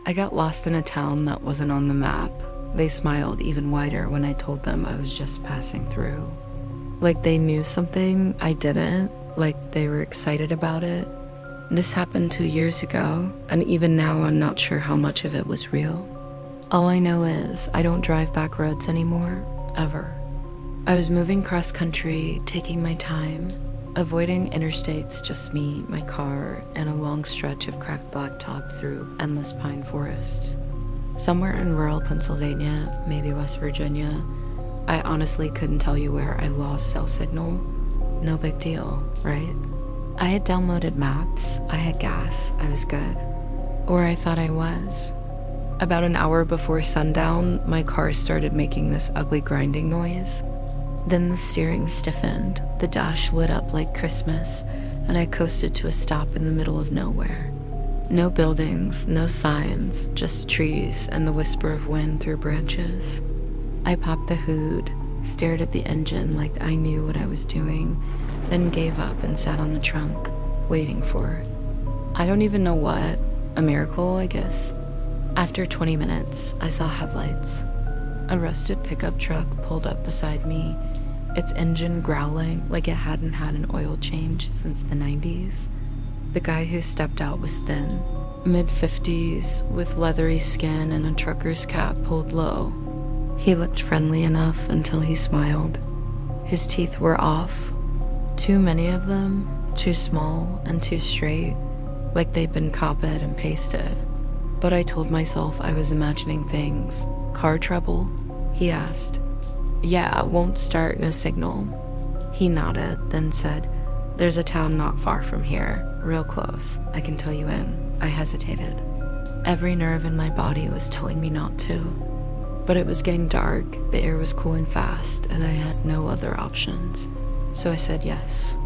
I got lost in a town that wasn't on the map. They smiled even wider when I told them I was just passing through. Like they knew something I didn't, like they were excited about it. This happened 2 years ago, and even now I'm not sure how much of it was real. All I know is I don't drive back roads anymore, ever. I was moving cross country, taking my time, avoiding interstates, just me, my car, and a long stretch of cracked blacktop through endless pine forests. Somewhere in rural Pennsylvania, maybe West Virginia, I honestly couldn't tell you where I lost cell signal. No big deal, right? I had downloaded maps, I had gas, I was good. Or I thought I was. About an hour before sundown, my car started making this ugly grinding noise. Then the steering stiffened, the dash lit up like Christmas, and I coasted to a stop in the middle of nowhere. No buildings, no signs, just trees and the whisper of wind through branches. I popped the hood, stared at the engine like I knew what I was doing, then gave up and sat on the trunk, waiting for, I don't even know what, a miracle, I guess. After 20 minutes, I saw headlights. A rusted pickup truck pulled up beside me, its engine growling like it hadn't had an oil change since the 90s. The guy who stepped out was thin, mid-50s, with leathery skin and a trucker's cap pulled low. He looked friendly enough until he smiled. His teeth were off. Too many of them, too small and too straight, like they'd been copied and pasted. But I told myself I was imagining things. Car trouble? He asked. Yeah, won't start, no signal. He nodded, then said, there's a town not far from here, real close. I can tow you in. I hesitated. Every nerve in my body was telling me not to. But it was getting dark, the air was cooling fast, and I had no other options. So I said yes.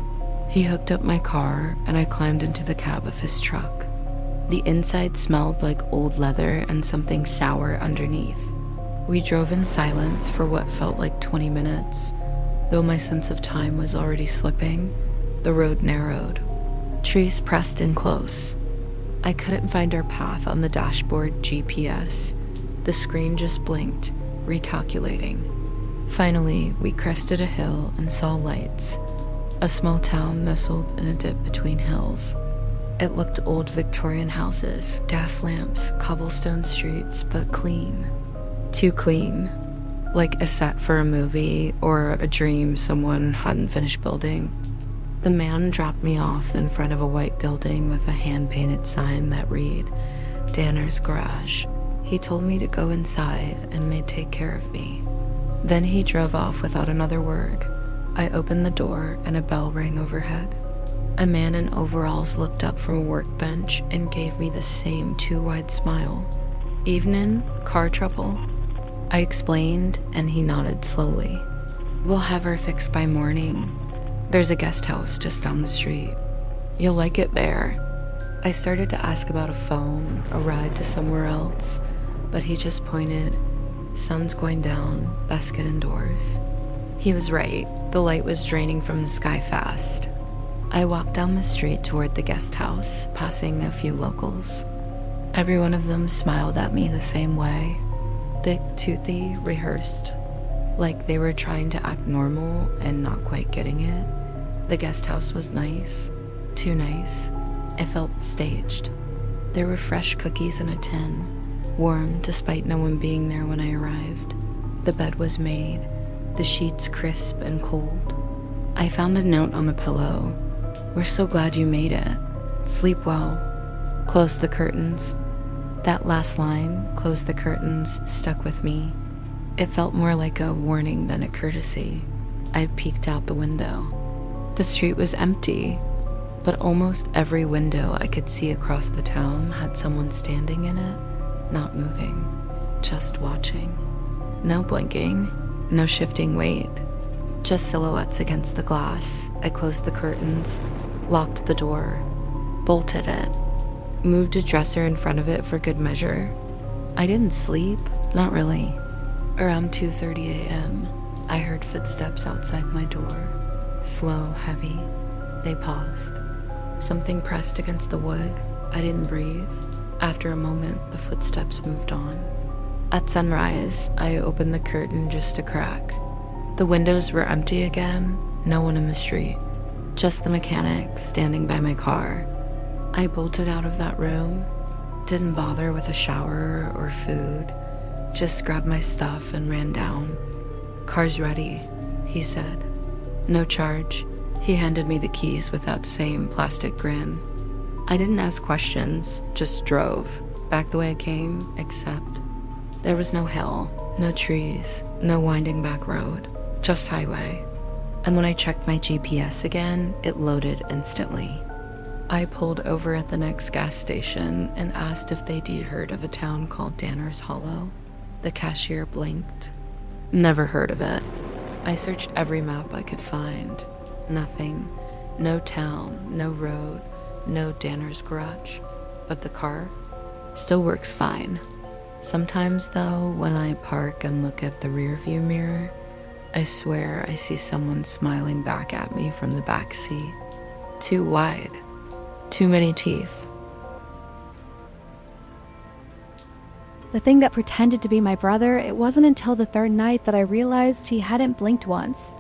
He hooked up my car, and I climbed into the cab of his truck. The inside smelled like old leather and something sour underneath. We drove in silence for what felt like 20 minutes. Though my sense of time was already slipping, the road narrowed. Trees pressed in close. I couldn't find our path on the dashboard GPS. The screen just blinked, recalculating. Finally, we crested a hill and saw lights. A small town nestled in a dip between hills. It looked old Victorian houses, gas lamps, cobblestone streets, but clean. Too clean. Like a set for a movie or a dream someone hadn't finished building. The man dropped me off in front of a white building with a hand-painted sign that read, Danner's Garage. He told me to go inside and may take care of me. Then he drove off without another word. I opened the door and a bell rang overhead. A man in overalls looked up from a workbench and gave me the same too wide smile. Evening? Car trouble? I explained, and he nodded slowly. We'll have her fixed by morning. There's a guest house just down the street. You'll like it there. I started to ask about a phone, a ride to somewhere else, but he just pointed. Sun's going down, best get indoors. He was right. The light was draining from the sky fast. I walked down the street toward the guest house, passing a few locals. Every one of them smiled at me the same way. Big, toothy, rehearsed. Like they were trying to act normal and not quite getting it. The guest house was nice. Too nice. It felt staged. There were fresh cookies in a tin, warm despite no one being there when I arrived. The bed was made, the sheets crisp and cold. I found a note on the pillow. We're so glad you made it. Sleep well. Close the curtains. That last line, close the curtains, stuck with me. It felt more like a warning than a courtesy. I peeked out the window. The street was empty, but almost every window I could see across the town had someone standing in it, not moving, just watching. No blinking, no shifting weight. Just silhouettes against the glass. I closed the curtains, locked the door, bolted it, moved a dresser in front of it for good measure. I didn't sleep, not really. Around 2:30 a.m., I heard footsteps outside my door. Slow, heavy. They paused. Something pressed against the wood. I didn't breathe. After a moment, the footsteps moved on. At sunrise, I opened the curtain just a crack. The windows were empty again, no one in the street, just the mechanic standing by my car. I bolted out of that room, didn't bother with a shower or food, just grabbed my stuff and ran down. "Car's ready," he said. "No charge." He handed me the keys with that same plastic grin. I didn't ask questions, just drove, back the way I came, except there was no hill, no trees, no winding back road, just highway. And when I checked my GPS again, it loaded instantly. I pulled over at the next gas station and asked if they'd heard of a town called Danner's Hollow. The cashier blinked. "Never heard of it." I searched every map I could find. Nothing. No town, no road, no Danner's garage. But the car still works fine. Sometimes though, when I park and look at the rearview mirror, I swear I see someone smiling back at me from the back seat. Too wide. Too many teeth. The thing that pretended to be my brother, it wasn't until the third night that I realized he hadn't blinked once.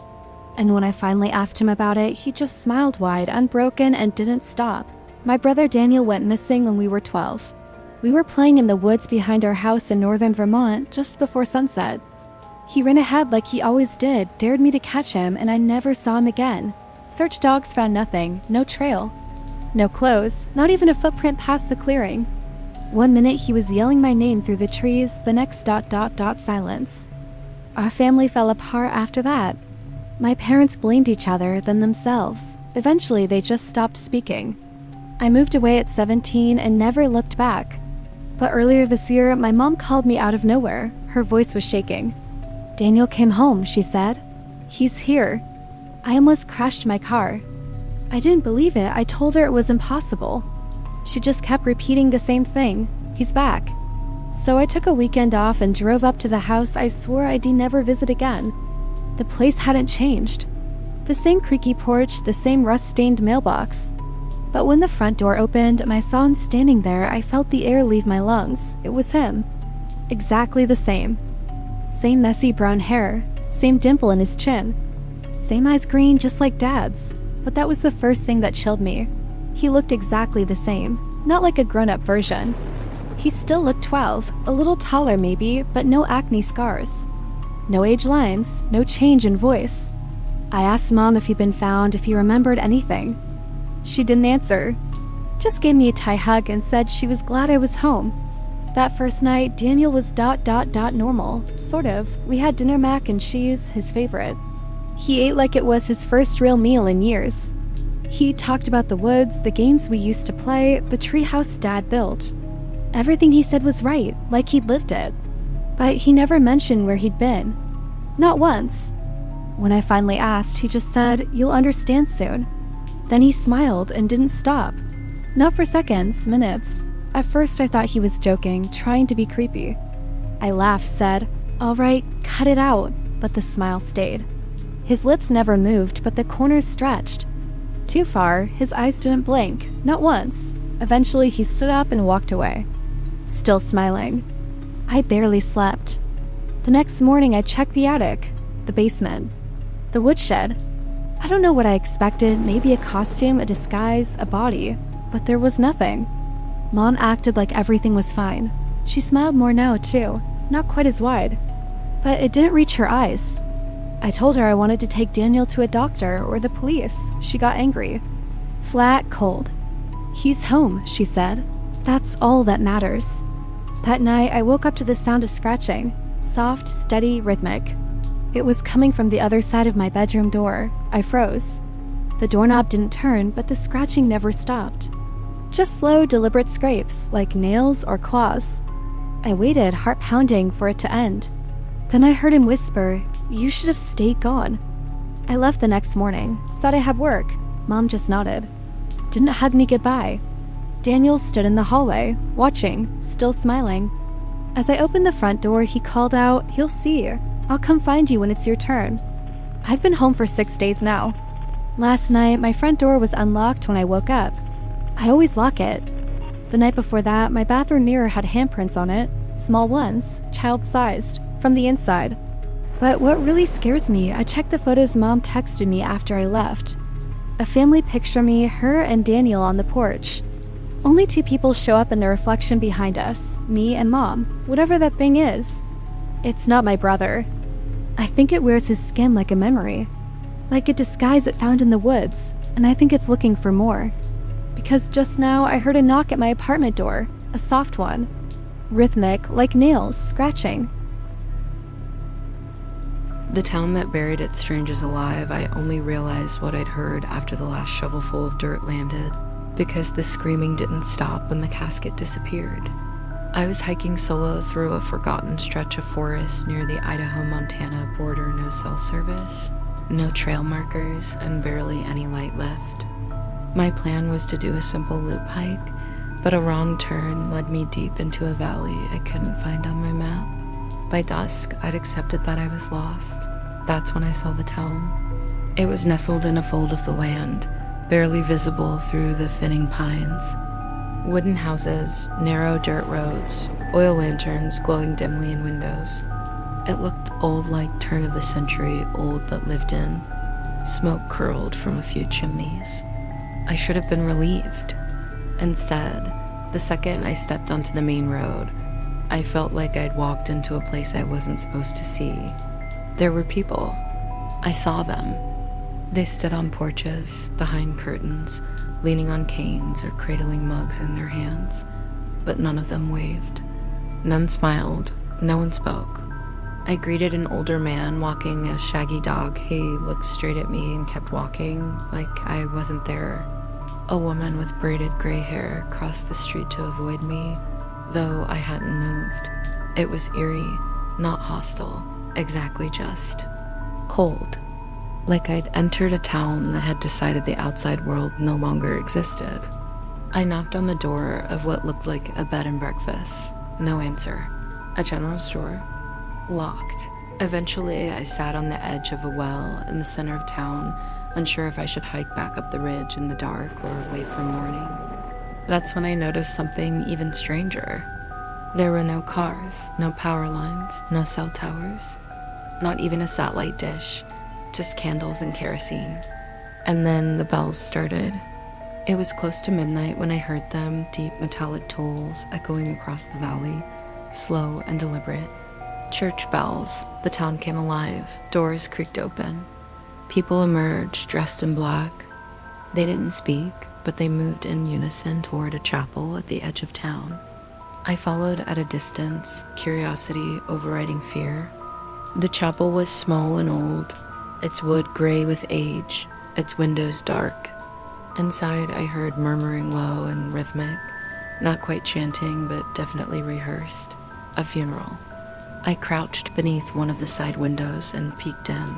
And when I finally asked him about it, he just smiled wide, unbroken, and didn't stop. My brother Daniel went missing when we were 12. We were playing in the woods behind our house in northern Vermont just before sunset. He ran ahead like he always did, dared me to catch him, and I never saw him again. Search dogs found nothing, no trail. No clothes, not even a footprint past the clearing. One minute he was yelling my name through the trees, the next ... silence. Our family fell apart after that. My parents blamed each other, then themselves. Eventually they just stopped speaking. I moved away at 17 and never looked back. But earlier this year, my mom called me out of nowhere. Her voice was shaking. "Daniel came home," she said. "He's here." I almost crashed my car. I didn't believe it. I told her it was impossible. She just kept repeating the same thing. "He's back." So I took a weekend off and drove up to the house I swore I'd never visit again. The place hadn't changed. The same creaky porch, the same rust-stained mailbox. But when the front door opened and I saw him standing there, I felt the air leave my lungs. It was him. Exactly the same. Same messy brown hair, same dimple in his chin. Same eyes green, just like Dad's. But that was the first thing that chilled me. He looked exactly the same, not like a grown-up version. He still looked 12, a little taller maybe, but no acne scars. No age lines, no change in voice. I asked Mom if he'd been found, if he remembered anything. She didn't answer. Just gave me a tight hug and said she was glad I was home. That first night, Daniel was ... normal, sort of. We had dinner mac and cheese, his favorite. He ate like it was his first real meal in years. He talked about the woods, the games we used to play, the treehouse Dad built. Everything he said was right, like he'd lived it. But he never mentioned where he'd been. Not once. When I finally asked, he just said, "You'll understand soon." Then he smiled and didn't stop. Not for seconds, minutes. At first I thought he was joking, trying to be creepy. I laughed, said, "All right, cut it out," but the smile stayed. His lips never moved, but the corners stretched. Too far, his eyes didn't blink, not once. Eventually he stood up and walked away. Still smiling. I barely slept. The next morning I checked the attic, the basement, the woodshed. I don't know what I expected, maybe a costume, a disguise, a body, but there was nothing. Mom acted like everything was fine. She smiled more now too, not quite as wide, but it didn't reach her eyes. I told her I wanted to take Daniel to a doctor or the police. She got angry. Flat cold. "He's home," she said. "That's all that matters." That night, I woke up to the sound of scratching. Soft, steady, rhythmic. It was coming from the other side of my bedroom door. I froze. The doorknob didn't turn, but the scratching never stopped. Just slow, deliberate scrapes, like nails or claws. I waited, heart pounding, for it to end. Then I heard him whisper, "You should have stayed gone." I left the next morning, said I had work. Mom just nodded. Didn't hug me goodbye. Daniel stood in the hallway, watching, still smiling. As I opened the front door, he called out, "You'll see. I'll come find you when it's your turn." I've been home for 6 days now. Last night, my front door was unlocked when I woke up. I always lock it. The night before that, my bathroom mirror had handprints on it, small ones, child-sized, from the inside. But what really scares me, I checked the photos Mom texted me after I left. A family picture me, her and Daniel on the porch. Only 2 people show up in the reflection behind us, me and Mom, whatever that thing is. It's not my brother. I think it wears his skin like a memory, like a disguise it found in the woods, and I think it's looking for more. Because just now I heard a knock at my apartment door, a soft one. Rhythmic, like nails, scratching. The town that buried its strangers alive, I only realized what I'd heard after the last shovelful of dirt landed, because the screaming didn't stop when the casket disappeared. I was hiking solo through a forgotten stretch of forest near the Idaho-Montana border no-cell service. No trail markers, and barely any light left. My plan was to do a simple loop hike, but a wrong turn led me deep into a valley I couldn't find on my map. By dusk, I'd accepted that I was lost. That's when I saw the town. It was nestled in a fold of the land, barely visible through the thinning pines. Wooden houses, narrow dirt roads, oil lanterns glowing dimly in windows. It looked old, like turn-of-the-century old but lived in. Smoke curled from a few chimneys. I should have been relieved. Instead, the second I stepped onto the main road, I felt like I'd walked into a place I wasn't supposed to see. There were people. I saw them. They stood on porches, behind curtains, leaning on canes or cradling mugs in their hands, but none of them waved. None smiled. No one spoke. I greeted an older man walking a shaggy dog. He looked straight at me and kept walking, like I wasn't there. A woman with braided gray hair crossed the street to avoid me, though I hadn't moved. It was eerie, not hostile, exactly just cold. Like I'd entered a town that had decided the outside world no longer existed. I knocked on the door of what looked like a bed and breakfast. No answer. A general store? Locked. Eventually, I sat on the edge of a well in the center of town, unsure if I should hike back up the ridge in the dark or wait for morning. That's when I noticed something even stranger. There were no cars, no power lines, no cell towers, not even a satellite dish, just candles and kerosene. And then the bells started. It was close to midnight when I heard them, deep metallic tolls echoing across the valley, slow and deliberate. Church bells. The town came alive. Doors creaked open. People emerged, dressed in black. They didn't speak, but they moved in unison toward a chapel at the edge of town. I followed at a distance, curiosity overriding fear. The chapel was small and old, its wood gray with age, its windows dark. Inside, I heard murmuring low and rhythmic, not quite chanting, but definitely rehearsed. A funeral. I crouched beneath one of the side windows and peeked in.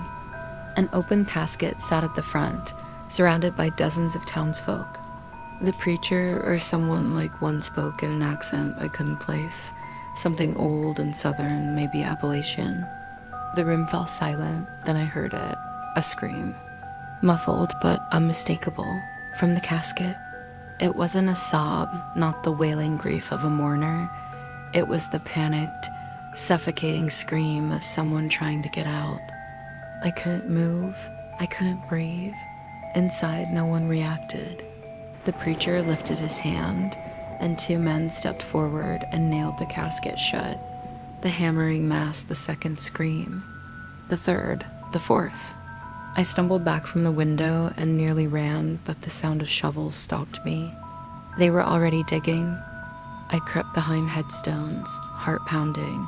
An open casket sat at the front, surrounded by dozens of townsfolk. The preacher, or someone like one, spoke in an accent I couldn't place, something old and southern, maybe Appalachian. The room fell silent, then I heard it, a scream. Muffled but unmistakable, from the casket. It wasn't a sob, not the wailing grief of a mourner. It was the panicked, suffocating scream of someone trying to get out. I couldn't move. I couldn't breathe. Inside, no one reacted. The preacher lifted his hand, and 2 men stepped forward and nailed the casket shut. The hammering masked the second scream. The third, the fourth. I stumbled back from the window and nearly ran, but the sound of shovels stopped me. They were already digging. I crept behind headstones, heart pounding,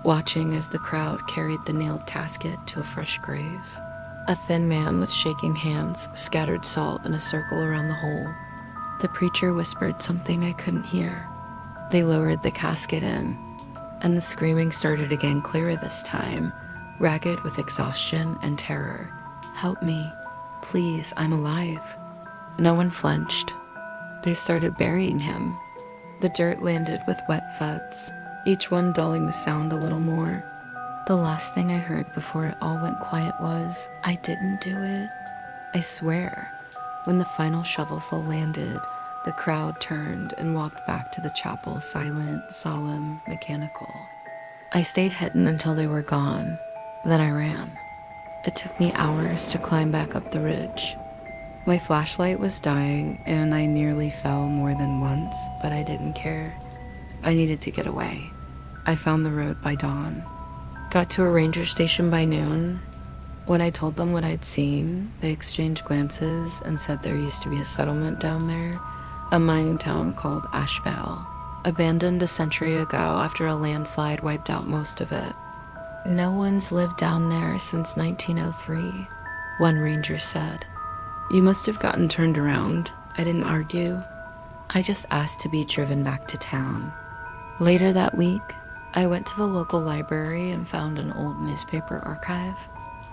watching as the crowd carried the nailed casket to a fresh grave. A thin man with shaking hands scattered salt in a circle around the hole. The preacher whispered something I couldn't hear. They lowered the casket in, and the screaming started again, clearer this time, ragged with exhaustion and terror. Help me. Please, I'm alive. No one flinched. They started burying him. The dirt landed with wet thuds, each one dulling the sound a little more. The last thing I heard before it all went quiet was, "I didn't do it." I swear. When the final shovelful landed, The crowd turned and walked back to the chapel, silent, solemn, mechanical. I stayed hidden until they were gone. Then I ran. It took me hours to climb back up the ridge. My flashlight was dying, and I nearly fell more than once, but I didn't care. I needed to get away. I found the road by dawn. Got to a ranger station by noon. When I told them what I'd seen, they exchanged glances and said there used to be a settlement down there, a mining town called Asheville, abandoned a century ago after a landslide wiped out most of it. No one's lived down there since 1903, one ranger said. You must have gotten turned around. I didn't argue. I just asked to be driven back to town. Later that week, I went to the local library and found an old newspaper archive.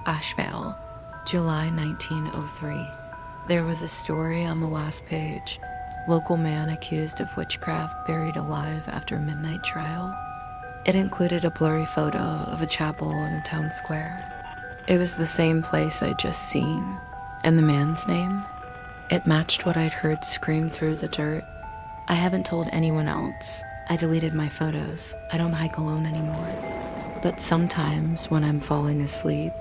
Asheville, July 1903. There was a story on the last page. Local man accused of witchcraft buried alive after midnight trial. It included a blurry photo of a chapel in a town square. It was the same place I'd just seen. And the man's name? It matched what I'd heard screamed through the dirt. I haven't told anyone else. I deleted my photos. I don't hike alone anymore. But sometimes when I'm falling asleep,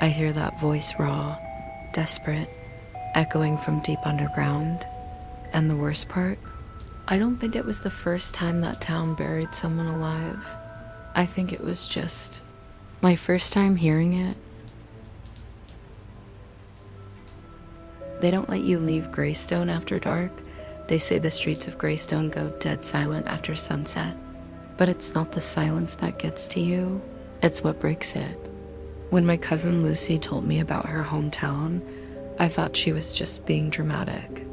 I hear that voice raw, desperate, echoing from deep underground. And the worst part? I don't think it was the first time that town buried someone alive. I think it was just my first time hearing it. They don't let you leave Greystone after dark. They say the streets of Greystone go dead silent after sunset. But it's not the silence that gets to you, it's what breaks it. When my cousin Lucy told me about her hometown, I thought she was just being dramatic.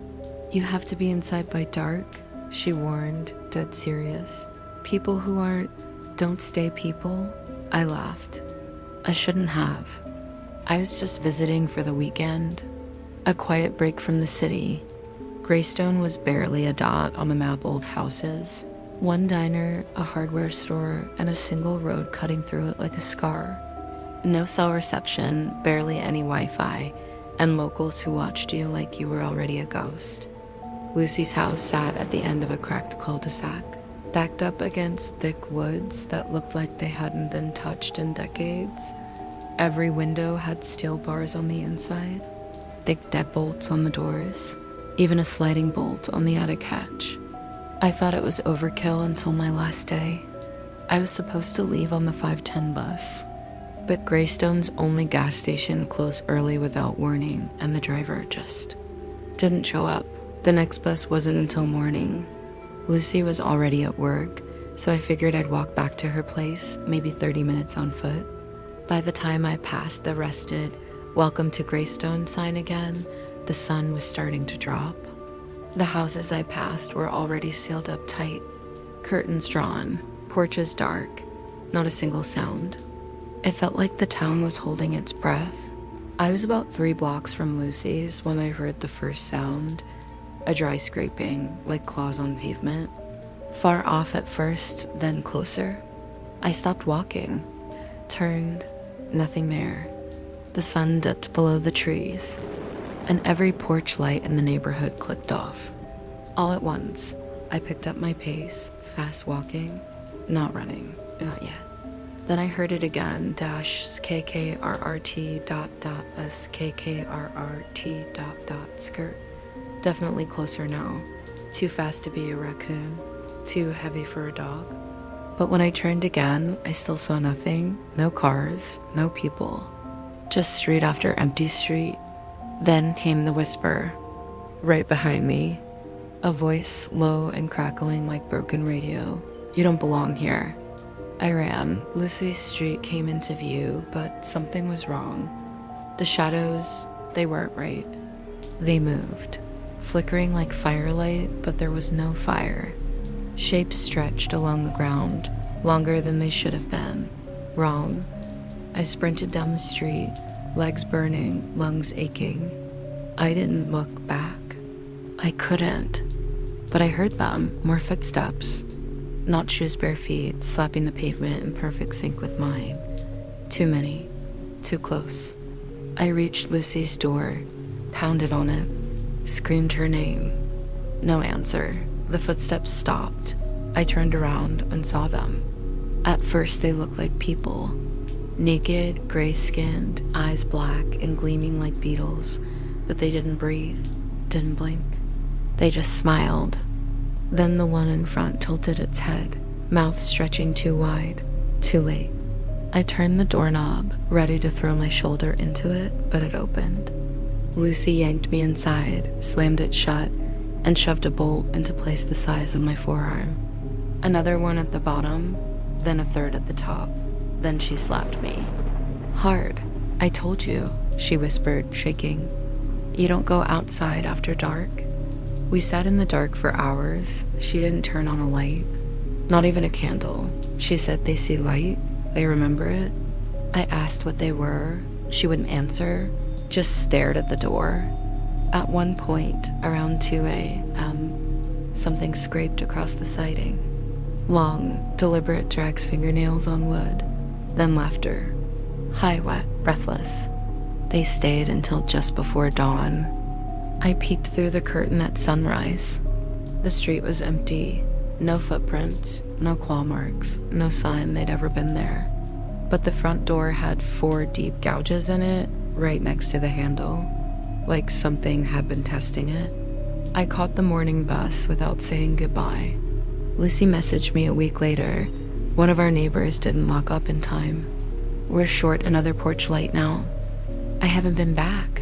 You have to be inside by dark, she warned, dead serious. People who aren't, don't stay people. I laughed. I shouldn't have. I was just visiting for the weekend. A quiet break from the city. Greystone was barely a dot on the map. Old houses. One diner, a hardware store, and a single road cutting through it like a scar. No cell reception, barely any Wi-Fi, and locals who watched you like you were already a ghost. Lucy's house sat at the end of a cracked cul-de-sac, backed up against thick woods that looked like they hadn't been touched in decades. Every window had steel bars on the inside, thick deadbolts on the doors, even a sliding bolt on the attic hatch. I thought it was overkill until my last day. I was supposed to leave on the 5:10 bus, but Greystone's only gas station closed early without warning, and the driver just didn't show up. The next bus wasn't until morning. Lucy was already at work, so I figured I'd walk back to her place, maybe 30 minutes on foot. By the time I passed the rested "Welcome to Greystone" sign again, the sun was starting to drop. The houses I passed were already sealed up tight, curtains drawn, porches dark, not a single sound. It felt like the town was holding its breath. I was about 3 blocks from Lucy's when I heard the first sound, a dry scraping, like claws on pavement. Far off at first, then closer. I stopped walking, turned, nothing there. The sun dipped below the trees, and every porch light in the neighborhood clicked off. All at once, I picked up my pace, fast walking, not running, not yet. Then I heard it again, dash KKRRT dot dot SKKRRT dot dot skirt. Definitely closer now. Too fast to be a raccoon, too heavy for a dog. But when I turned again, I still saw nothing, no cars, no people. Just street after empty street. Then came the whisper, right behind me. A voice low and crackling like broken radio. "You don't belong here." I ran. Lucy's street came into view, but something was wrong. The shadows, they weren't right. They moved, flickering like firelight, but there was no fire. Shapes stretched along the ground, longer than they should have been. Wrong. I sprinted down the street, legs burning, lungs aching. I didn't look back. I couldn't. But I heard them, more footsteps. Not shoes, bare feet, slapping the pavement in perfect sync with mine. Too many. Too close. I reached Lucy's door, pounded on it, screamed her name. No answer. The footsteps stopped. I turned around and saw them. At first, they looked like people. Naked, gray-skinned, eyes black and gleaming like beetles, but they didn't breathe, didn't blink. They just smiled. Then the one in front tilted its head, mouth stretching too wide. Too late. I turned the doorknob, ready to throw my shoulder into it, but it opened. Lucy yanked me inside, slammed it shut, and shoved a bolt into place the size of my forearm. Another one at the bottom, then a third at the top. Then she slapped me. Hard. I told you, she whispered, shaking. You don't go outside after dark. We sat in the dark for hours. She didn't turn on a light. Not even a candle. She said they see light. They remember it. I asked what they were. She wouldn't answer, just stared at the door. At one point, around 2 a.m., something scraped across the siding. Long, deliberate drags fingernails on wood, then laughter. High, wet, breathless. They stayed until just before dawn. I peeked through the curtain at sunrise. The street was empty. No footprints, no claw marks, no sign they'd ever been there. But the front door had 4 deep gouges in it, right next to the handle, like something had been testing it. I caught the morning bus without saying goodbye. Lucy messaged me a week later. One of our neighbors didn't lock up in time. We're short another porch light now. I haven't been back.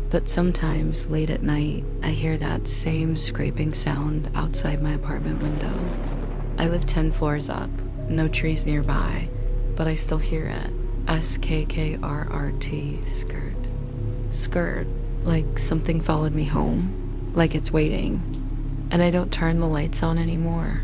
But sometimes, late at night, I hear that same scraping sound outside my apartment window. I live 10 floors up, no trees nearby, but I still hear it. S-K-K-R-R-T, skirt. Skirt, like something followed me home, like it's waiting. And I don't turn the lights on anymore.